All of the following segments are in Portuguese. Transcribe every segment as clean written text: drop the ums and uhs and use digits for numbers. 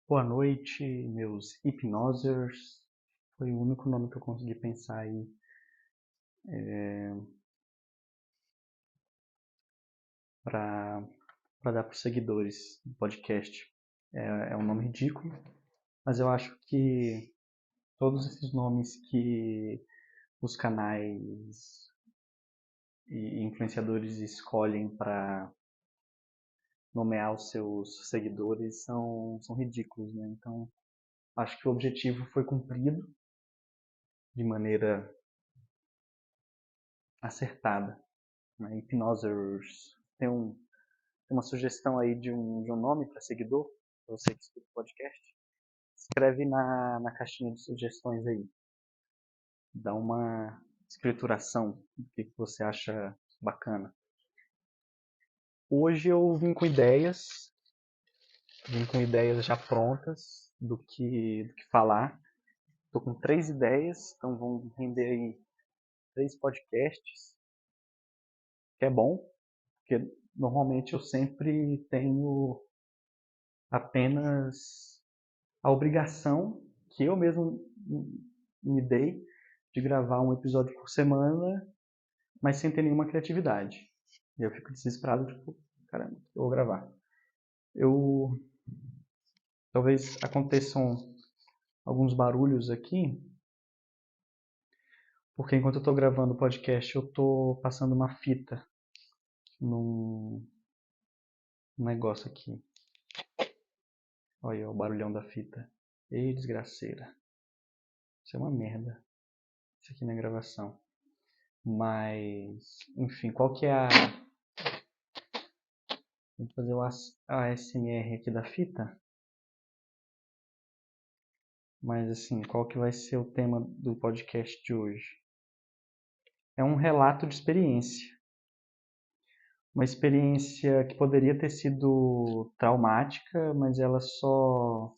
Boa noite, meus hipnosers. Foi o único nome que eu consegui pensar aí para dar para os seguidores do podcast. É um nome ridículo, mas eu acho que todos esses nomes que os canais e influenciadores escolhem para nomear os seus seguidores são ridículos, né? Então, acho que o objetivo foi cumprido de maneira acertada, né? Hipnosers. Tem uma sugestão aí de um nome para seguidor, para você que escuta o podcast? Escreve na caixinha de sugestões aí. Dá uma escrituração do que você acha bacana. Hoje eu vim com ideias já prontas do que falar. Estou com 3 ideias, então vão render aí 3 podcasts, que é bom, porque normalmente eu sempre tenho apenas a obrigação que eu mesmo me dei de gravar um episódio por semana, mas sem ter nenhuma criatividade. E eu fico desesperado, tipo, caramba, eu vou gravar. Eu talvez aconteçam alguns barulhos aqui, porque enquanto eu estou gravando o podcast, eu estou passando uma fita num negócio aqui. Olha o barulhão da fita. Ei, desgraceira. Isso é uma merda. Isso aqui na gravação. Mas, enfim, qual que é a... Vou fazer o ASMR aqui da fita. Mas, assim, qual que vai ser o tema do podcast de hoje? É um relato de experiência. Uma experiência que poderia ter sido traumática, mas ela só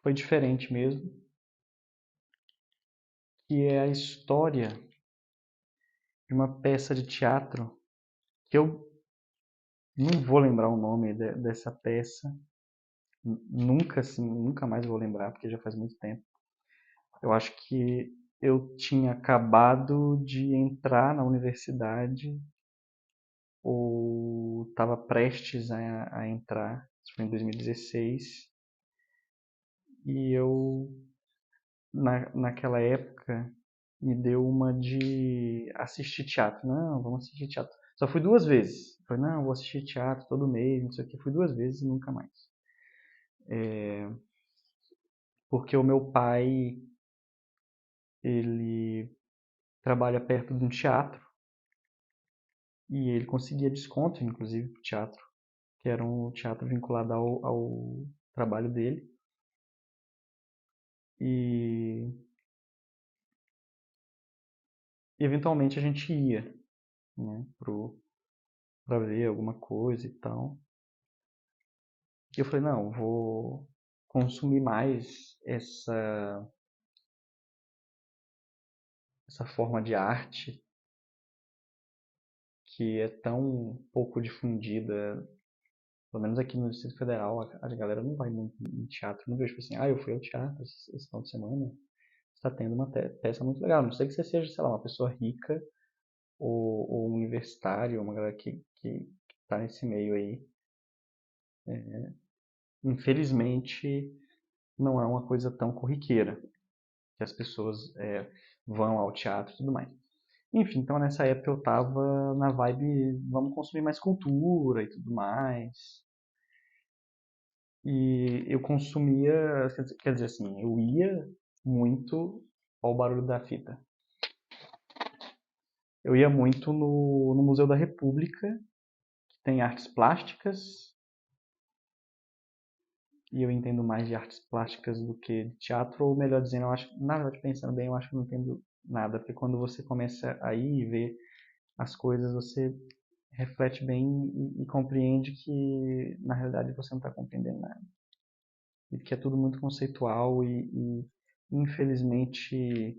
foi diferente mesmo. Que é a história de uma peça de teatro que eu não vou lembrar o nome dessa peça. Nunca, assim, nunca mais vou lembrar, porque já faz muito tempo. Eu acho que eu tinha acabado de entrar na universidade ou estava prestes a entrar, isso foi em 2016, e eu, naquela época, me deu uma de assistir teatro. Não, vamos assistir teatro. Só fui 2 vezes. Falei, não, vou assistir teatro todo mês, não sei o que. Fui 2 vezes e nunca mais. Porque o meu pai, ele trabalha perto de um teatro e ele conseguia desconto, inclusive, pro teatro, que era um teatro vinculado ao trabalho dele. E eventualmente a gente ia, né, pra ver alguma coisa e tal. E eu falei, não, vou consumir mais essa forma de arte que é tão pouco difundida, pelo menos aqui no Distrito Federal, a galera não vai muito em teatro. Não vejo tipo assim, eu fui ao teatro esse final de semana, está tendo uma peça muito legal. Não sei que você seja, sei lá, uma pessoa rica ou um universitário, uma galera que tá nesse meio aí. Infelizmente, não é uma coisa tão corriqueira, que as pessoas vão ao teatro e tudo mais. Enfim, então nessa época eu tava na vibe, vamos consumir mais cultura e tudo mais. E eu consumia, quer dizer assim, eu ia muito ao barulho da fita. Eu ia muito no Museu da República, que tem artes plásticas, e eu entendo mais de artes plásticas do que de teatro, ou melhor dizendo, eu acho, na verdade, pensando bem, eu acho que eu não entendo nada, porque quando você começa a ir e ver as coisas, você reflete bem e compreende que, na realidade, você não está compreendendo nada. E que é tudo muito conceitual e infelizmente,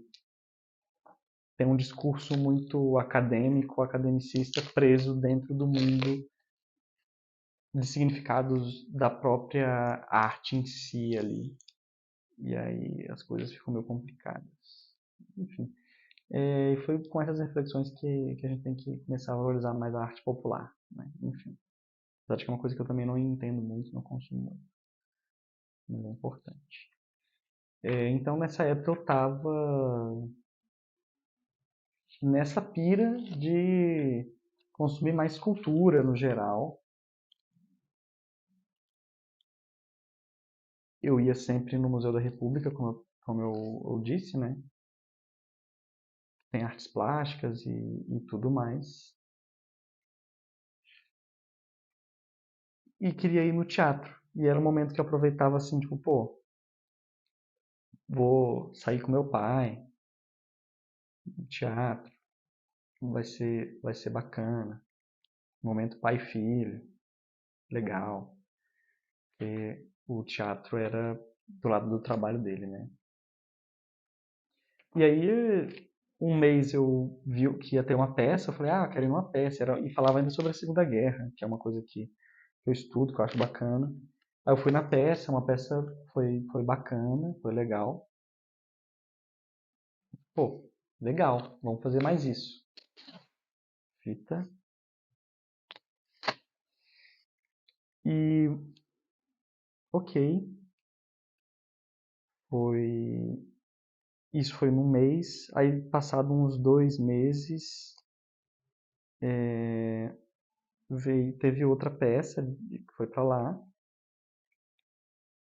tem um discurso muito acadêmico, academicista, preso dentro do mundo de significados da própria arte em si ali. E aí as coisas ficam meio complicadas. Enfim, e foi com essas reflexões que a gente tem que começar a valorizar mais a arte popular, né? Enfim, acho que é uma coisa que eu também não entendo muito, não consumo muito, mas é importante. Então, nessa época eu estava nessa pira de consumir mais cultura no geral. Eu ia sempre no Museu da República, como eu disse, né? Tem artes plásticas e tudo mais. E queria ir no teatro. E era um momento que eu aproveitava assim, tipo, pô, vou sair com meu pai no teatro, vai ser bacana. Momento pai e filho, legal. Porque o teatro era do lado do trabalho dele, né? E aí, um mês eu vi que ia ter uma peça, eu falei, quero ir numa peça. E falava ainda sobre a Segunda Guerra, que é uma coisa que eu estudo, que eu acho bacana. Aí eu fui na peça, uma peça foi bacana, foi legal. Pô, legal, vamos fazer mais isso. Fita. E, ok, foi. Isso foi num mês. Aí, passado uns 2 meses, teve outra peça que foi pra lá.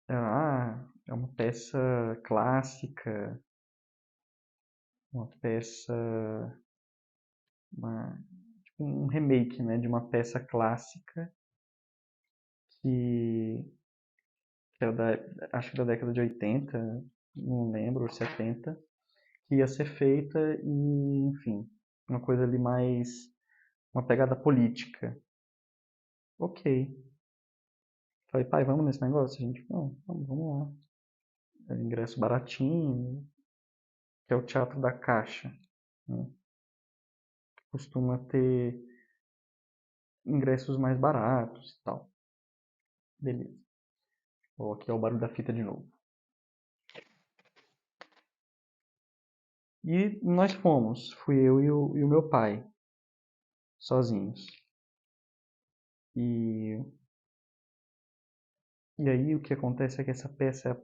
É uma peça clássica, uma peça, tipo um remake, né, de uma peça clássica que, que era acho que da década de 80, não lembro, ou 70, que ia ser feita e, enfim, uma coisa ali mais, uma pegada política. Ok. Falei, pai, vamos nesse negócio? A gente, não, vamos lá. É ingresso baratinho, que é o Teatro da Caixa, né? Costuma ter ingressos mais baratos e tal. Beleza. Vou aqui é o barulho da fita de novo. E nós fomos. Fui eu e o meu pai. Sozinhos. E, e aí o que acontece é que essa peça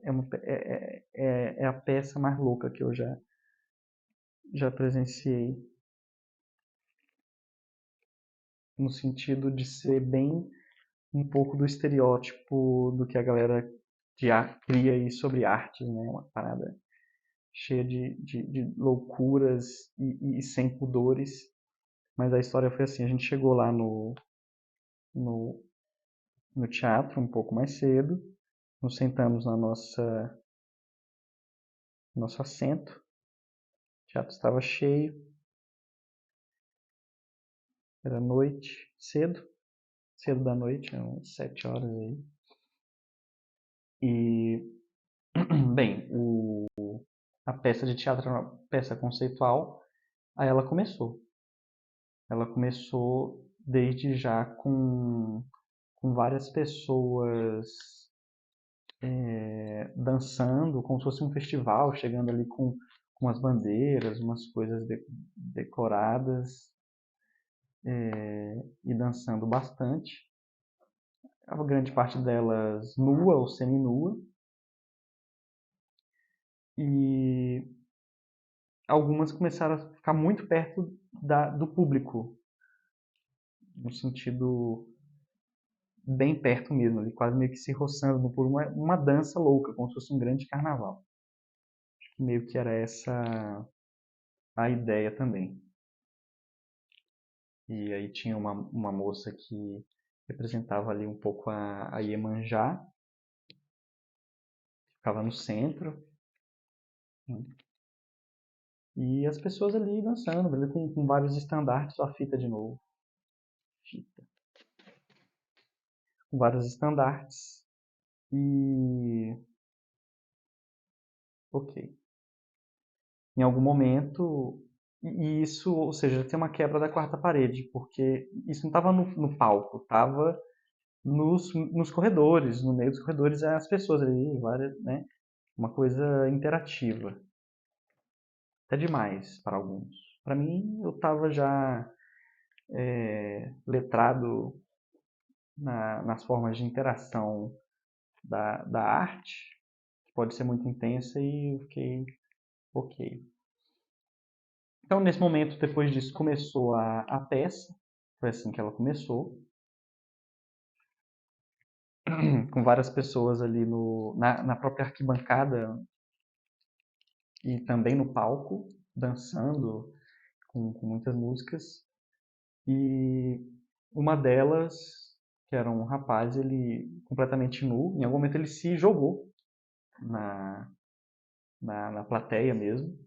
é a peça mais louca que eu já presenciei. No sentido de ser bem um pouco do estereótipo do que a galera cria aí sobre artes, né? Uma parada cheia de loucuras e sem pudores. Mas a história foi assim, a gente chegou lá no, no teatro um pouco mais cedo, nos sentamos na nosso assento, o teatro estava cheio, era noite, cedo da noite, eram 7 horas aí. E, bem, a peça de teatro era uma peça conceitual, aí ela começou. Ela começou desde já com várias pessoas dançando, como se fosse um festival, chegando ali com as bandeiras, umas coisas decoradas, e dançando bastante. A grande parte delas nua ou semi-nua. E algumas começaram a ficar muito perto do público, no sentido bem perto mesmo, ali, quase meio que se roçando por uma dança louca, como se fosse um grande carnaval. Acho que meio que era essa a ideia também. E aí tinha uma moça que representava ali um pouco a Iemanjá, ficava no centro, né? E as pessoas ali dançando, ali com vários estandartes, ó, a fita de novo, fita, com vários estandartes. E ok. Em algum momento, e isso, ou seja, tem uma quebra da quarta parede, porque isso não estava no palco, estava nos corredores, no meio dos corredores, as pessoas ali, várias, né? Uma coisa interativa. Até demais para alguns. Para mim, eu estava já letrado nas formas de interação da arte, que pode ser muito intensa, e eu fiquei ok. Então, nesse momento, depois disso, começou a peça. Foi assim que ela começou. Com várias pessoas ali na própria arquibancada e também no palco, dançando com muitas músicas. E uma delas, que era um rapaz, ele completamente nu, em algum momento ele se jogou na, na plateia mesmo.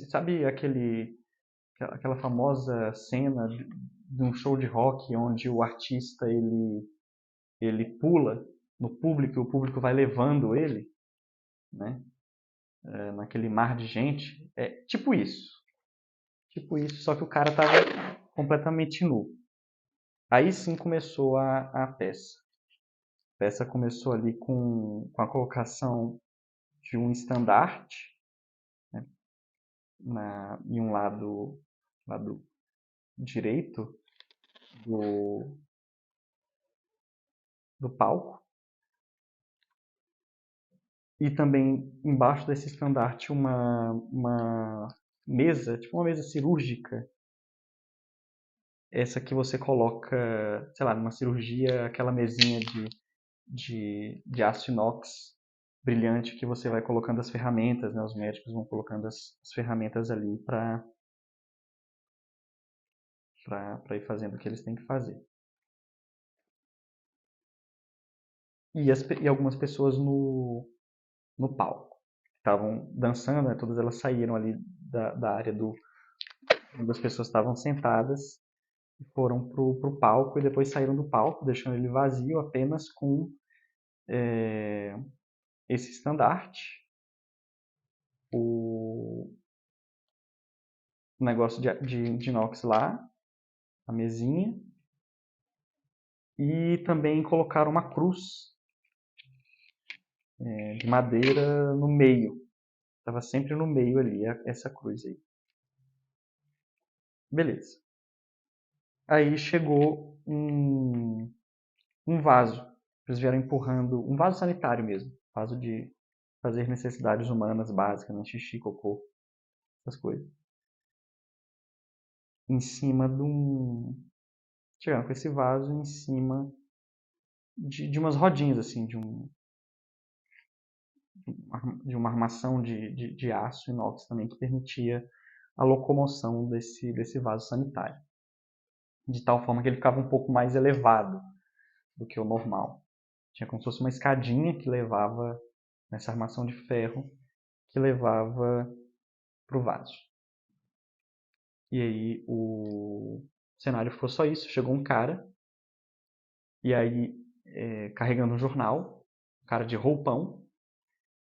Sabe aquela famosa cena de um show de rock onde o artista ele pula no público e o público vai levando ele, né? Naquele mar de gente. É tipo isso. Tipo isso, só que o cara estava completamente nu. Aí sim começou a peça. A peça começou ali com a colocação de um estandarte, né, em um lado direito do, do palco. E também embaixo desse estandarte uma mesa, tipo uma mesa cirúrgica. Essa que você coloca, sei lá, numa cirurgia, aquela mesinha de aço inox brilhante que você vai colocando as ferramentas, né? Os médicos vão colocando as ferramentas ali para ir fazendo o que eles têm que fazer. E algumas pessoas no palco. Estavam dançando, né? Todas elas saíram ali da área onde as pessoas estavam sentadas e foram pro palco e depois saíram do palco, deixando ele vazio apenas com esse estandarte, o negócio de inox lá, a mesinha, e também colocaram uma cruz de madeira no meio. Estava sempre no meio ali, essa cruz aí. Beleza. Aí chegou um vaso. Eles vieram empurrando, um vaso sanitário mesmo. Vaso de fazer necessidades humanas básicas, né? Xixi, cocô, essas coisas. Em cima de um... Chegaram com esse vaso em cima de umas rodinhas, assim, de uma armação de aço inox também que permitia a locomoção desse vaso sanitário. De tal forma que ele ficava um pouco mais elevado do que o normal. Tinha como se fosse uma escadinha que levava nessa armação de ferro que levava para o vaso. E aí o cenário ficou só isso. Chegou um cara e aí carregando um jornal, um cara de roupão.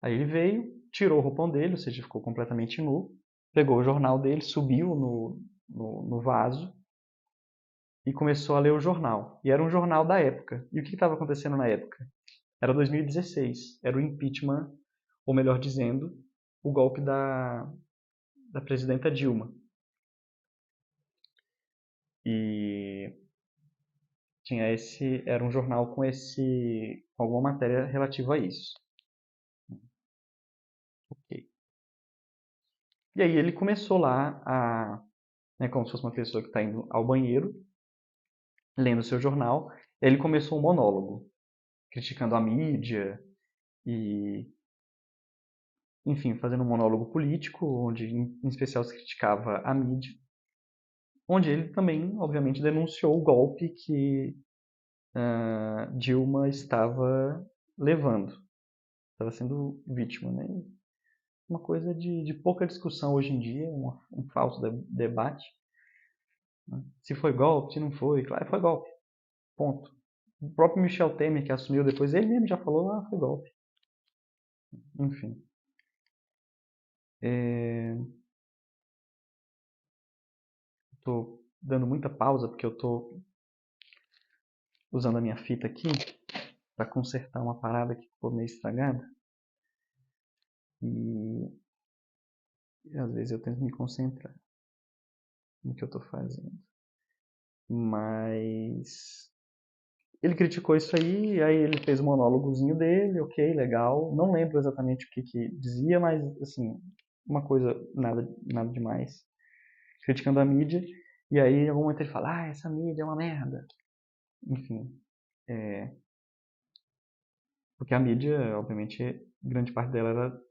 Aí ele veio, tirou o roupão dele, ou seja, ficou completamente nu, pegou o jornal dele, subiu no vaso e começou a ler o jornal. E era um jornal da época. E o que estava acontecendo na época? Era 2016, era o impeachment, ou melhor dizendo, o golpe da presidenta Dilma. E era um jornal com alguma matéria relativa a isso. Ok. E aí ele começou lá né, como se fosse uma pessoa que está indo ao banheiro, lendo seu jornal, ele começou um monólogo, criticando a mídia e, enfim, fazendo um monólogo político, onde em especial se criticava a mídia, onde ele também, obviamente, denunciou o golpe que Dilma estava levando, estava sendo vítima, né? Uma coisa de pouca discussão hoje em dia, um falso debate. Né? Se foi golpe, se não foi, claro, foi golpe. Ponto. O próprio Michel Temer, que assumiu depois, ele mesmo já falou, foi golpe. Enfim. Estou dando muita pausa porque eu estou usando a minha fita aqui para consertar uma parada que ficou meio estragada. E às vezes eu tento me concentrar no que eu estou fazendo. Mas ele criticou isso aí ele fez o monólogozinho dele, ok, legal. Não lembro exatamente o que dizia, mas assim, uma coisa nada demais. Criticando a mídia. E aí em algum momento ele fala, essa mídia é uma merda. Enfim, porque a mídia, obviamente, grande parte dela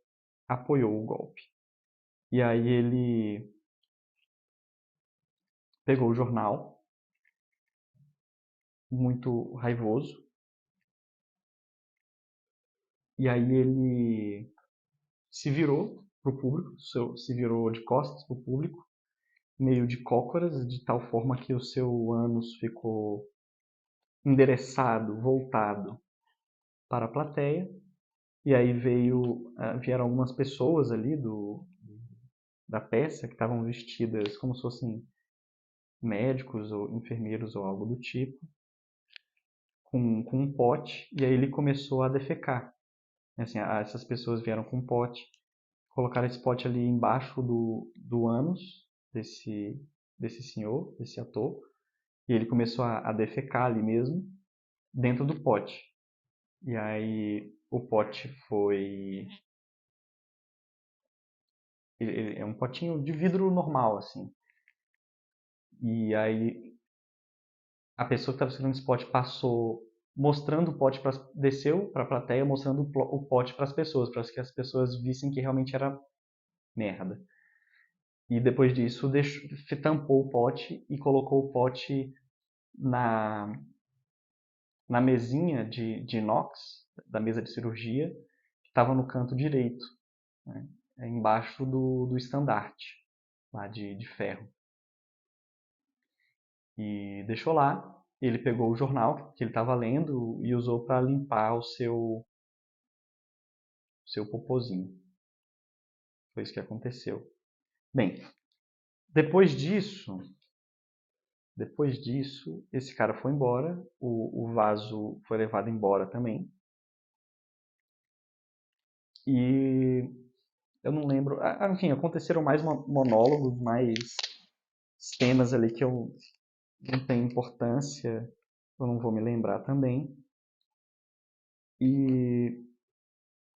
apoiou o golpe. E aí ele pegou o jornal, muito raivoso, e aí ele se virou pro público, se virou de costas pro público, meio de cócoras, de tal forma que o seu ânus ficou endereçado, voltado para a plateia. E aí vieram algumas pessoas ali da peça que estavam vestidas como se fossem médicos ou enfermeiros ou algo do tipo, com um pote, e aí ele começou a defecar. Assim, essas pessoas vieram com um pote, colocaram esse pote ali embaixo do ânus desse senhor, desse ator, e ele começou a defecar ali mesmo, dentro do pote. E aí o pote foi... é um potinho de vidro normal, assim. E aí a pessoa que estava segurando esse pote passou mostrando o pote, desceu para a plateia mostrando o pote para as pessoas, para que as pessoas vissem que realmente era merda. E depois disso tampou o pote e colocou o pote na mesinha de inox, da mesa de cirurgia, que estava no canto direito, né, embaixo do estandarte, lá de ferro. E deixou lá. Ele pegou o jornal que ele estava lendo e usou para limpar o seu popozinho. Foi isso que aconteceu. Bem, depois disso, esse cara foi embora, o vaso foi levado embora também. E eu não lembro. Enfim, aconteceram mais monólogos, mais temas ali que eu não tenho importância, eu não vou me lembrar também. E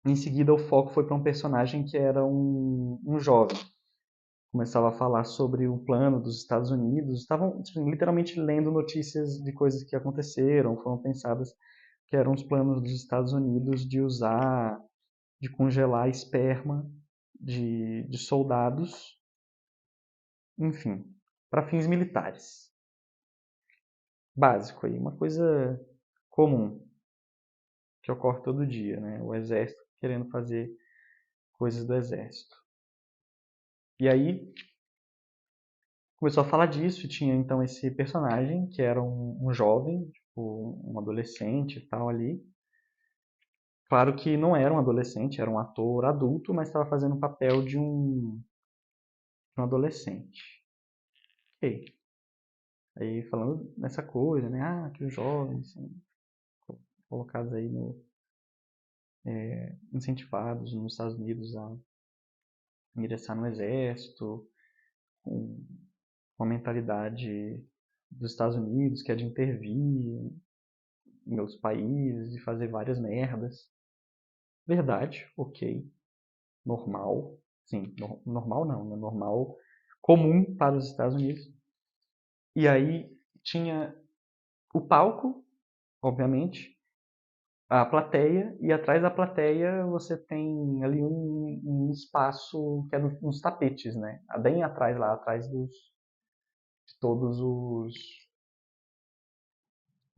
em seguida o foco foi para um personagem que era um jovem. Começava a falar sobre o plano dos Estados Unidos. Estavam literalmente lendo notícias de coisas que aconteceram, foram pensadas que eram os planos dos Estados Unidos de congelar esperma de soldados, enfim, para fins militares. Básico aí, uma coisa comum que ocorre todo dia, né? O exército querendo fazer coisas do exército. E aí começou a falar disso, e tinha então esse personagem que era um jovem, tipo, um adolescente e tal ali. Claro que não era um adolescente, era um ator adulto, mas estava fazendo o papel de um adolescente. Ok. Aí falando nessa coisa, né? Que os jovens são colocados aí incentivados nos Estados Unidos a ingressar no exército, com uma mentalidade dos Estados Unidos, que é de intervir em outros países e fazer várias merdas. Verdade, ok. Normal. Sim, normal não, né? Normal, comum para os Estados Unidos. E aí tinha o palco, obviamente, a plateia, e atrás da plateia você tem ali um espaço que é uns tapetes, né? Bem atrás, lá atrás de todos os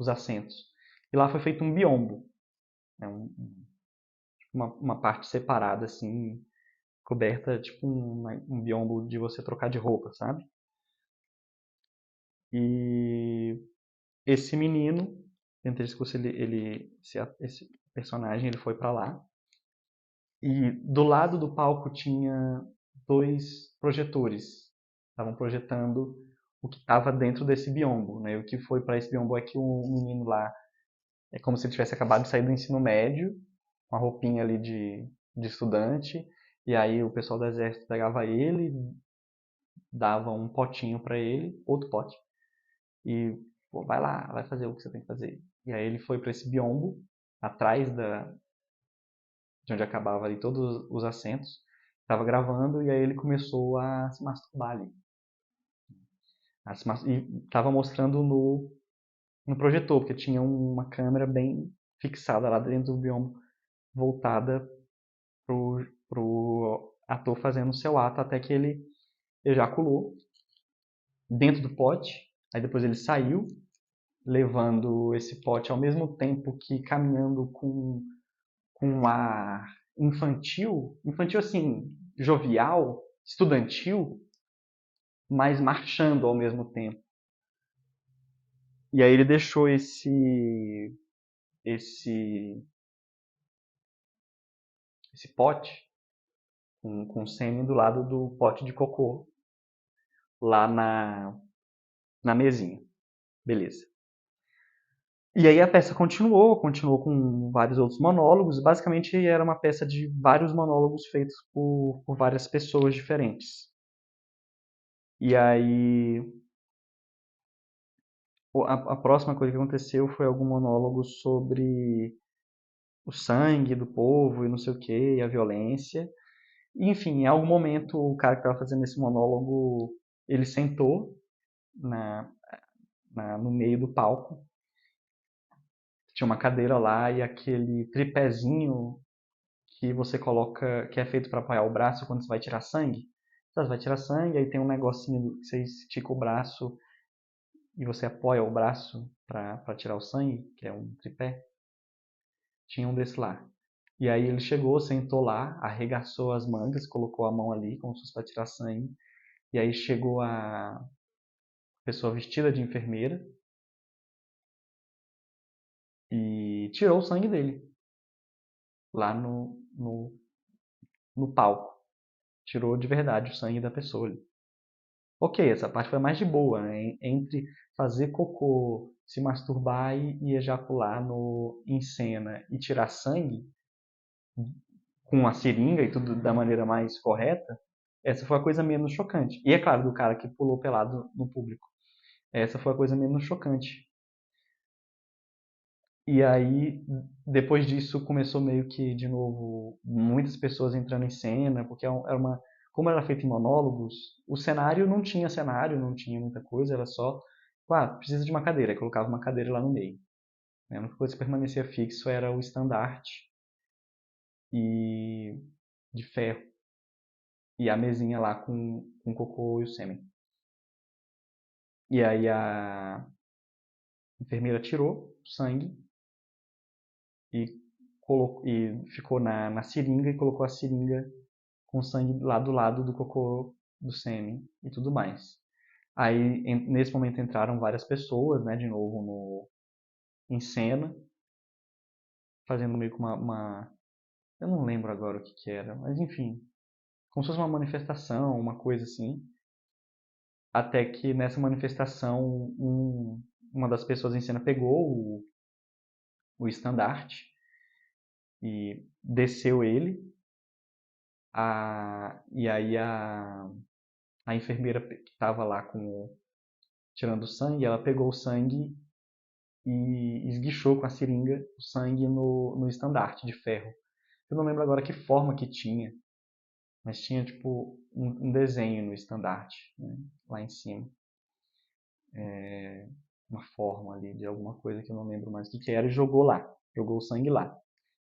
assentos. E lá foi feito um biombo, né? Uma parte separada, assim, coberta, tipo um biombo de você trocar de roupa, sabe? E esse menino, entre esse personagem, ele foi para lá. E do lado do palco tinha 2 projetores. Estavam projetando o que estava dentro desse biombo, né? O que foi para esse biombo é que o menino lá é como se ele tivesse acabado de sair do ensino médio, com a roupinha ali de estudante, e aí o pessoal do exército pegava ele, dava um potinho para ele, outro pote, e pô, vai lá, vai fazer o que você tem que fazer. E aí ele foi para esse biombo, atrás de onde acabava ali todos os assentos, estava gravando, e aí ele começou a se masturbar ali. E estava mostrando no projetor, porque tinha uma câmera bem fixada lá dentro do biombo, voltada pro ator fazendo o seu ato, até que ele ejaculou dentro do pote. Aí depois ele saiu, levando esse pote ao mesmo tempo que caminhando com um ar infantil, infantil assim, jovial, estudantil, mas marchando ao mesmo tempo. E aí ele deixou esse pote com sêmen do lado do pote de cocô lá na mesinha. Beleza. E aí a peça continuou com vários outros monólogos. Basicamente era uma peça de vários monólogos feitos por várias pessoas diferentes. E aí a próxima coisa que aconteceu foi algum monólogo sobre o sangue do povo e não sei o que, e a violência. E, enfim, em algum momento o cara que estava fazendo esse monólogo, ele sentou no meio do palco. Tinha uma cadeira lá e aquele tripézinho que você coloca, que é feito para apoiar o braço quando você vai tirar sangue. Você vai tirar sangue, aí tem um negocinho que você estica o braço e você apoia o braço para tirar o sangue, que é um tripé. Tinha um desse lá. E aí ele chegou, sentou lá, arregaçou as mangas, colocou a mão ali, como se fosse para tirar sangue. E aí chegou a pessoa vestida de enfermeira e tirou o sangue dele lá no palco. Tirou de verdade o sangue da pessoa ali. Ok, essa parte foi mais de boa, né? Entre fazer cocô, se masturbar e ejacular em cena e tirar sangue com a seringa e tudo da maneira mais correta, essa foi a coisa menos chocante. E é claro, do cara que pulou pelado no público. Essa foi a coisa menos chocante. E aí, depois disso, começou meio que, de novo, muitas pessoas entrando em cena, porque era uma. Como era feito em monólogos, o cenário não tinha cenário, não tinha muita coisa, era só. Precisa de uma cadeira, aí colocava uma cadeira lá no meio. A única coisa que permanecia fixo era o estandarte e de ferro e a mesinha lá com o cocô e o sêmen. E aí a enfermeira tirou o sangue e, e ficou na seringa e colocou a seringa com sangue lá do lado do cocô do sêmen e tudo mais. Aí, nesse momento, entraram várias pessoas, né, de novo em cena, fazendo meio que uma. Eu não lembro agora o que era, mas enfim, como se fosse uma manifestação, uma coisa assim. Até que nessa manifestação, uma das pessoas em cena pegou o estandarte e desceu ele. E aí a enfermeira que estava lá tirando o sangue, ela pegou o sangue e esguichou com a seringa o sangue no estandarte de ferro. Eu não lembro agora que forma que tinha, mas tinha tipo um desenho no estandarte, né, lá em cima. Uma forma ali de alguma coisa que eu não lembro mais o que era, e jogou lá. Jogou o sangue lá.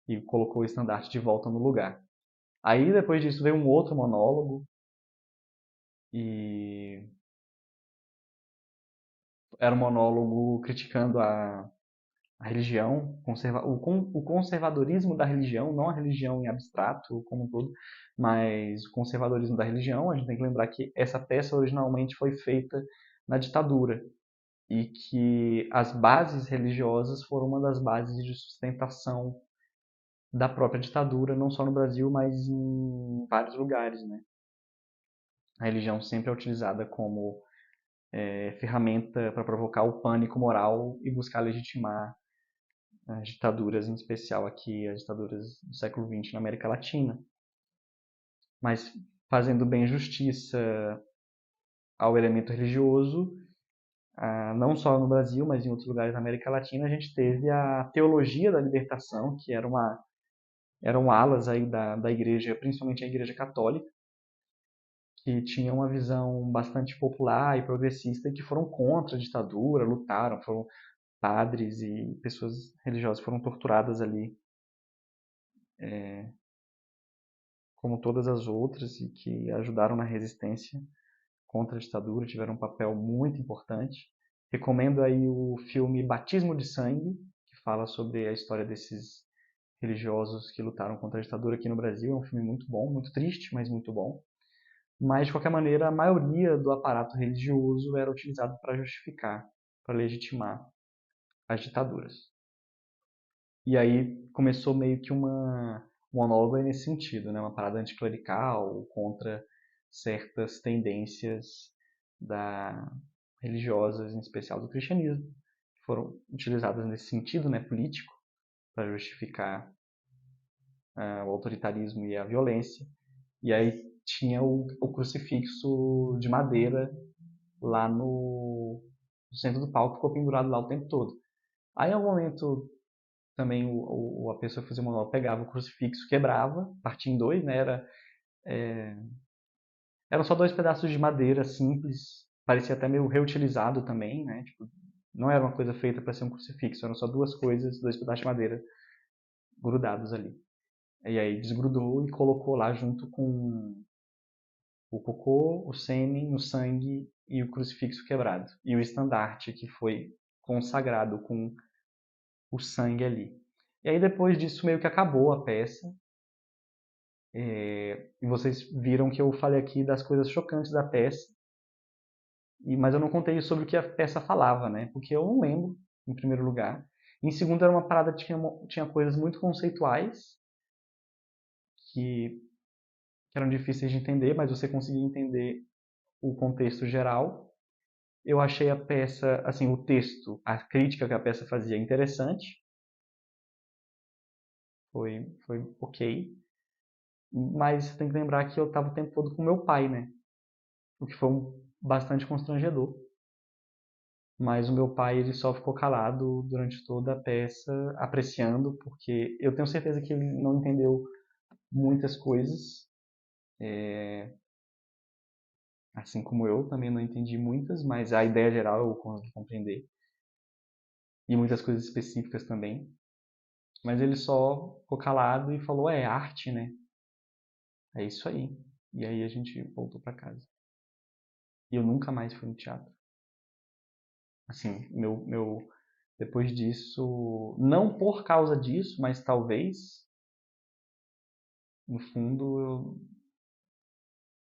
E colocou o estandarte de volta no lugar. Aí depois disso veio um outro monólogo. E era um monólogo criticando a religião, o conservadorismo da religião, não a religião em abstrato como um todo, mas o conservadorismo da religião. A gente tem que lembrar que essa peça originalmente foi feita na ditadura e que as bases religiosas foram uma das bases de sustentação da própria ditadura, não só no Brasil, mas em vários lugares, né? A religião sempre é utilizada como ferramenta para provocar o pânico moral e buscar legitimar as ditaduras, em especial aqui as ditaduras do século XX na América Latina. Mas fazendo bem justiça ao elemento religioso, não só no Brasil, mas em outros lugares da América Latina, a gente teve a teologia da libertação, que eram alas aí da igreja, principalmente a igreja católica, que tinham uma visão bastante popular e progressista e que foram contra a ditadura, lutaram, foram padres e pessoas religiosas foram torturadas ali, como todas as outras, e que ajudaram na resistência contra a ditadura, tiveram um papel muito importante. Recomendo aí o filme Batismo de Sangue, que fala sobre a história desses religiosos que lutaram contra a ditadura aqui no Brasil. É um filme muito bom, muito triste, mas muito bom. Mas, de qualquer maneira, a maioria do aparato religioso era utilizado para justificar, para legitimar as ditaduras. E aí começou meio que uma monóloga nesse sentido, né? Uma parada anticlerical contra certas tendências religiosas, em especial do cristianismo, que foram utilizadas nesse sentido, né, político, para justificar o autoritarismo e a violência. E aí tinha o crucifixo de madeira lá no centro do palco, ficou pendurado lá o tempo todo. Aí, em algum momento, também a pessoa que fazia o monólogo pegava o crucifixo, quebrava, partia em dois, né? Eram só dois pedaços de madeira simples, parecia até meio reutilizado também, né? Tipo, não era uma coisa feita para ser um crucifixo, eram só duas coisas, dois pedaços de madeira grudados ali. E aí desgrudou e colocou lá junto com o cocô, o sêmen, o sangue e o crucifixo quebrado. E o estandarte que foi consagrado com o sangue ali. E aí depois disso meio que acabou a peça. E vocês viram que eu falei aqui das coisas chocantes da peça. Mas eu não contei sobre o que a peça falava, né? Porque eu não lembro, em primeiro lugar. Em segundo, era uma parada que tinha coisas muito conceituais que eram difíceis de entender, mas você conseguia entender o contexto geral. Eu achei a peça, assim, o texto, a crítica que a peça fazia interessante. Foi ok. Mas você tem que lembrar que eu estava o tempo todo com meu pai, né? O que foi bastante constrangedor. Mas o meu pai, ele só ficou calado durante toda a peça, apreciando, porque eu tenho certeza que ele não entendeu muitas coisas, assim como eu também não entendi muitas, mas a ideia geral eu consegui compreender. E muitas coisas específicas também. Mas ele só ficou calado e falou: é arte, né? É isso aí. E aí a gente voltou para casa. E eu nunca mais fui no teatro. Assim, depois disso, não por causa disso, mas talvez, no fundo, eu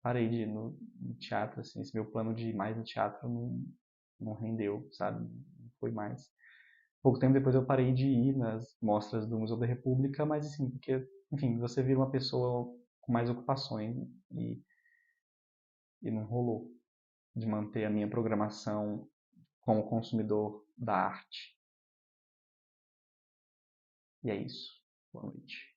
parei de ir no teatro, assim, esse meu plano de ir mais no teatro não rendeu, sabe? Não foi mais. Pouco tempo depois eu parei de ir nas mostras do Museu da República, mas assim, porque, enfim, você vira uma pessoa com mais ocupações e não rolou de manter a minha programação como consumidor da arte. E é isso. Boa noite.